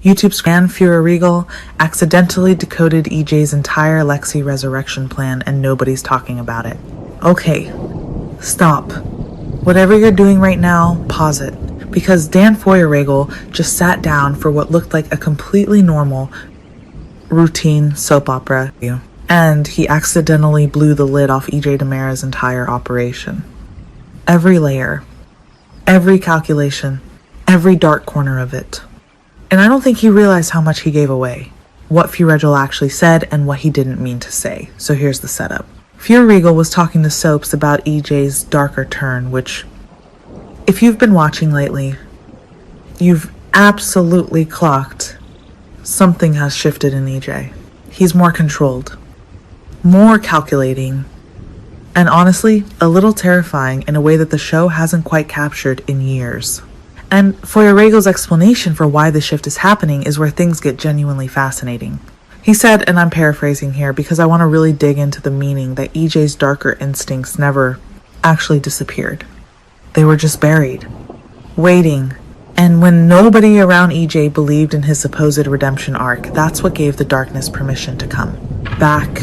YouTube's Grand Fuhrer Regal accidentally decoded EJ's entire Lexi resurrection plan and nobody's talking about it. Okay, stop. Whatever you're doing right now, pause it. Because Dan Feuerregel just sat down for what looked like a completely normal, routine soap opera, and he accidentally blew the lid off EJ DiMera's entire operation. Every layer, every calculation, every dark corner of it. And I don't think he realized how much he gave away, what Feuerregel actually said and what he didn't mean to say. So here's the setup. Feuerregel was talking to Soaps about EJ's darker turn, which, if you've been watching lately, you've absolutely clocked something has shifted in EJ. He's more controlled, more calculating, and honestly, a little terrifying in a way that the show hasn't quite captured in years. And Feuerregel's explanation for why the shift is happening is where things get genuinely fascinating. He said, and I'm paraphrasing here because I want to really dig into the meaning, that EJ's darker instincts never actually disappeared. They were just buried, waiting. And when nobody around EJ believed in his supposed redemption arc, that's what gave the darkness permission to come back.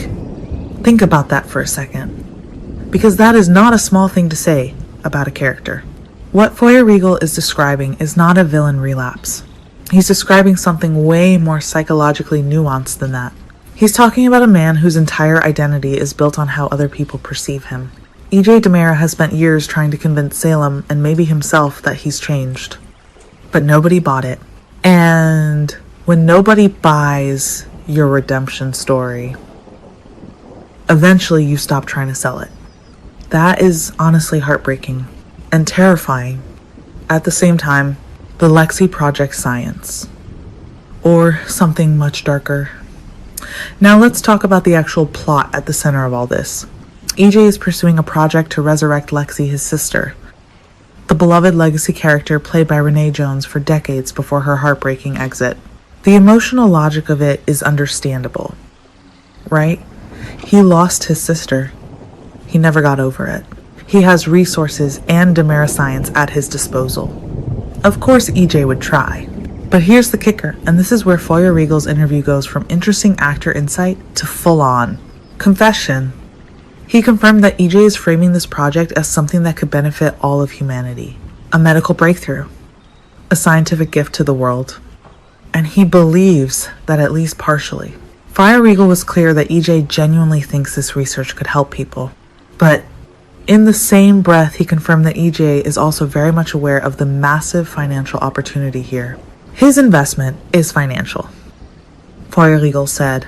Think about that for a second, because that is not a small thing to say about a character. What Feuerregel is describing is not a villain relapse. He's describing something way more psychologically nuanced than that. He's talking about a man whose entire identity is built on how other people perceive him. EJ DiMera has spent years trying to convince Salem, and maybe himself, that he's changed. But nobody bought it. And when nobody buys your redemption story, eventually you stop trying to sell it. That is honestly heartbreaking and terrifying. At the same time, the Lexi Project Science, or something much darker. Now let's talk about the actual plot at the center of all this. EJ is pursuing a project to resurrect Lexi, his sister, the beloved legacy character played by Renee Jones for decades before her heartbreaking exit. The emotional logic of it is understandable, right? He lost his sister. He never got over it. He has resources and DiMera science at his disposal. Of course EJ would try. But here's the kicker, and this is where Feuerregel's interview goes from interesting actor insight to full-on confession. He confirmed that EJ is framing this project as something that could benefit all of humanity. A medical breakthrough. A scientific gift to the world. And he believes that at least partially. Feuerregel was clear that EJ genuinely thinks this research could help people. But in the same breath, he confirmed that EJ is also very much aware of the massive financial opportunity here. His investment is financial, Feuerregel said.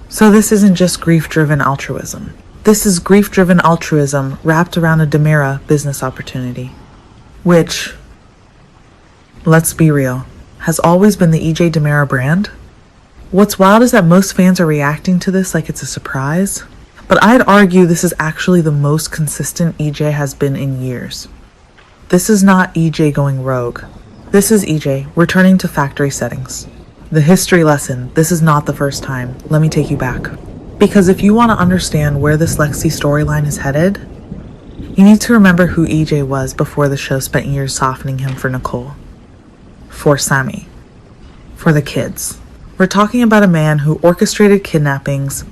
So this isn't just grief-driven altruism. This is grief-driven altruism wrapped around a DiMera business opportunity, which, let's be real, has always been the EJ DiMera brand. What's wild is that most fans are reacting to this like it's a surprise. But I'd argue this is actually the most consistent EJ has been in years. This is not EJ going rogue. This is EJ returning to factory settings. The history lesson, this is not the first time. Let me take you back. Because if you want to understand where this Lexi storyline is headed, you need to remember who EJ was before the show spent years softening him for Nicole. For Sammy. For the kids. We're talking about a man who orchestrated kidnappings,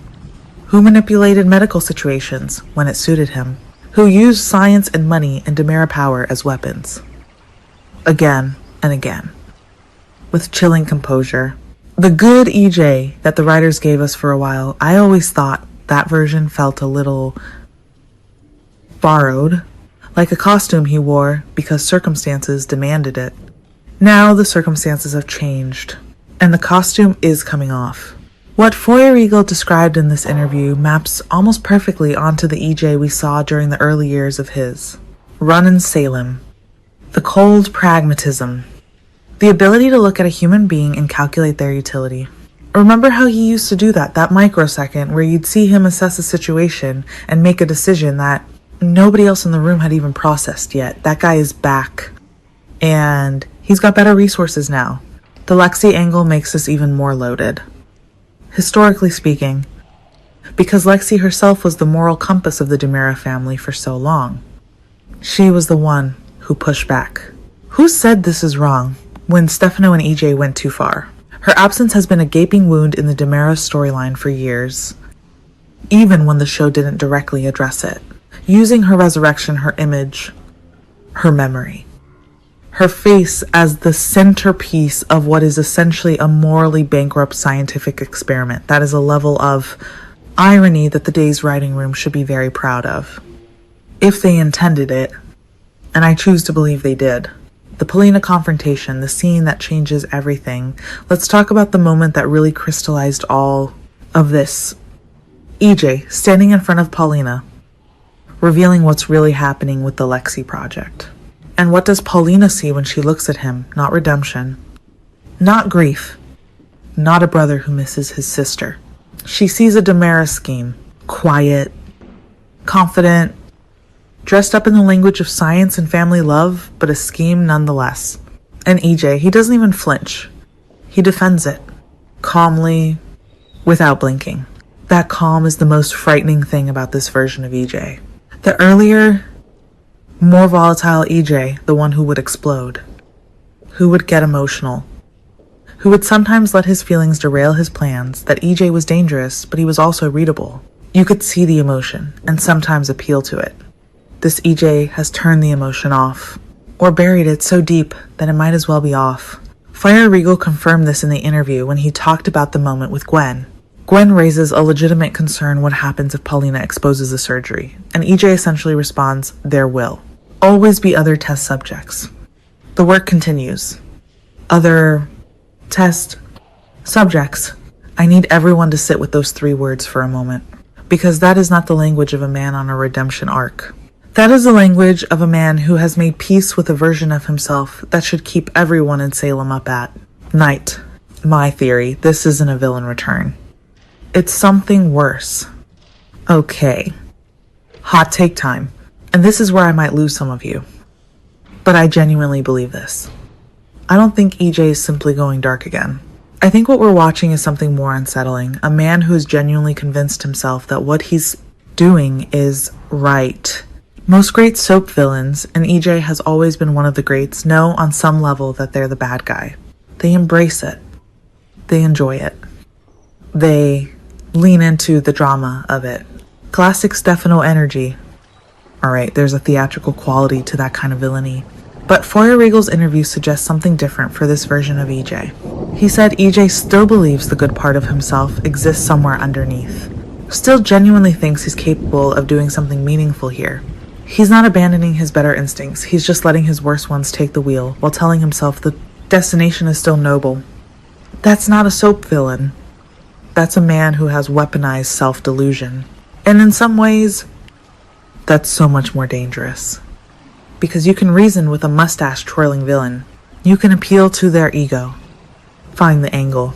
who manipulated medical situations when it suited him, who used science and money and DiMera power as weapons. Again and again. With chilling composure. The good EJ that the writers gave us for a while, I always thought that version felt a little borrowed, like a costume he wore because circumstances demanded it. Now the circumstances have changed, and the costume is coming off. What Feuerregel described in this interview maps almost perfectly onto the EJ we saw during the early years of his run in Salem. The cold pragmatism. The ability to look at a human being and calculate their utility. Remember how he used to do that microsecond where you'd see him assess a situation and make a decision that nobody else in the room had even processed yet. That guy is back. And he's got better resources now. The Lexi angle makes this even more loaded. Historically speaking, because Lexi herself was the moral compass of the DiMera family for so long. She was the one who pushed back. Who said this is wrong when Stefano and EJ went too far? Her absence has been a gaping wound in the Demera storyline for years, even when the show didn't directly address it, using her resurrection, her image, her memory, her face as the centerpiece of what is essentially a morally bankrupt scientific experiment. That is a level of irony that the Day's writing room should be very proud of, if they intended it, and I choose to believe they did. The Paulina confrontation, the scene that changes everything. Let's talk about the moment that really crystallized all of this. EJ standing in front of Paulina, revealing what's really happening with the Lexi project. And what does Paulina see when she looks at him? Not redemption, not grief, not a brother who misses his sister. She sees a Demera scheme, quiet, confident, dressed up in the language of science and family love, but a scheme nonetheless. And EJ, he doesn't even flinch. He defends it, calmly, without blinking. That calm is the most frightening thing about this version of EJ. The earlier, more volatile EJ, the one who would explode, who would get emotional, who would sometimes let his feelings derail his plans, that EJ was dangerous, but he was also readable. You could see the emotion, and sometimes appeal to it. This EJ has turned the emotion off, or buried it so deep that it might as well be off. Fire Regal confirmed this in the interview when he talked about the moment with Gwen. Gwen raises a legitimate concern: what happens if Paulina exposes the surgery? And EJ essentially responds, there will always be other test subjects. The work continues. Other test subjects. I need everyone to sit with those 3 words for a moment, because that is not the language of a man on a redemption arc. That is the language of a man who has made peace with a version of himself that should keep everyone in Salem up at night. My theory, this isn't a villain return. It's something worse. Okay. Hot take time. And this is where I might lose some of you. But I genuinely believe this. I don't think EJ is simply going dark again. I think what we're watching is something more unsettling. A man who has genuinely convinced himself that what he's doing is right. Most great soap villains, and EJ has always been one of the greats, know on some level that they're the bad guy. They embrace it. They enjoy it. They lean into the drama of it. Classic Stefano energy. Alright, there's a theatrical quality to that kind of villainy. But Fire Regal's interview suggests something different for this version of EJ. He said EJ still believes the good part of himself exists somewhere underneath. Still genuinely thinks he's capable of doing something meaningful here. He's not abandoning his better instincts, he's just letting his worst ones take the wheel, while telling himself the destination is still noble. That's not a soap villain. That's a man who has weaponized self-delusion. And in some ways, that's so much more dangerous. Because you can reason with a mustache-twirling villain. You can appeal to their ego, find the angle,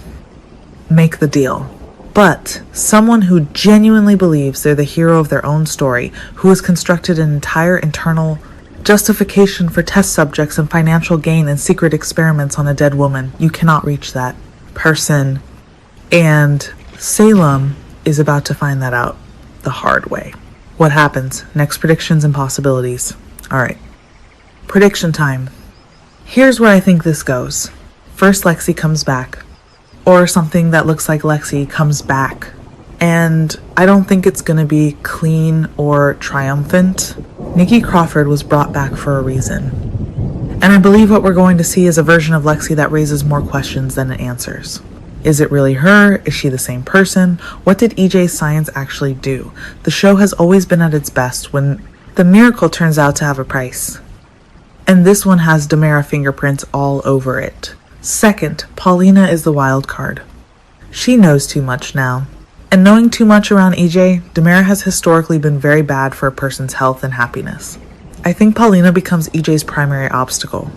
make the deal. But someone who genuinely believes they're the hero of their own story, who has constructed an entire internal justification for test subjects and financial gain and secret experiments on a dead woman, you cannot reach that person. And Salem is about to find that out the hard way. What happens? Next predictions and possibilities. Alright. Prediction time. Here's where I think this goes. First, Lexi comes back. Or something that looks like Lexi comes back. And I don't think it's gonna be clean or triumphant. Nikki Crawford was brought back for a reason. And I believe what we're going to see is a version of Lexi that raises more questions than it answers. Is it really her? Is she the same person? What did EJ's science actually do? The show has always been at its best when the miracle turns out to have a price. And this one has Demera fingerprints all over it. Second, Paulina is the wild card. She knows too much now. And knowing too much around EJ, Demera has historically been very bad for a person's health and happiness. I think Paulina becomes EJ's primary obstacle.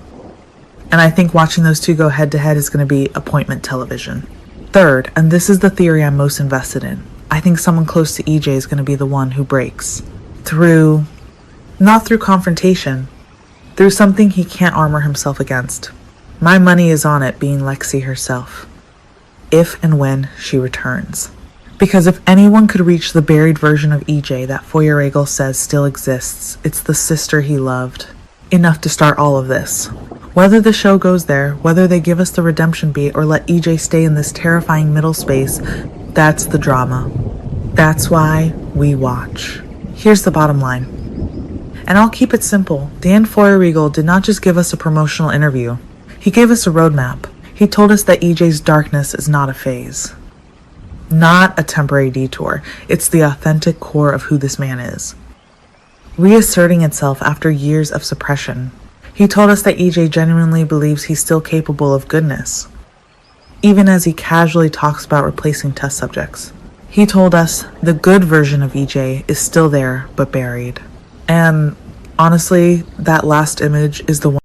And I think watching those two go head to head is going to be appointment television. Third, and this is the theory I'm most invested in, I think someone close to EJ is going to be the one who breaks. Not through confrontation, through something he can't armor himself against. My money is on it being Lexi herself, if and when she returns. Because if anyone could reach the buried version of EJ that Fire Regal says still exists, it's the sister he loved. Enough to start all of this. Whether the show goes there, whether they give us the redemption beat or let EJ stay in this terrifying middle space, that's the drama. That's why we watch. Here's the bottom line. And I'll keep it simple. Dan Feuerriegel did not just give us a promotional interview. He gave us a roadmap. He told us that EJ's darkness is not a phase. Not a temporary detour. It's the authentic core of who this man is. Reasserting itself after years of suppression. He told us that EJ genuinely believes he's still capable of goodness, even as he casually talks about replacing test subjects. He told us the good version of EJ is still there, but buried. And honestly, that last image is the one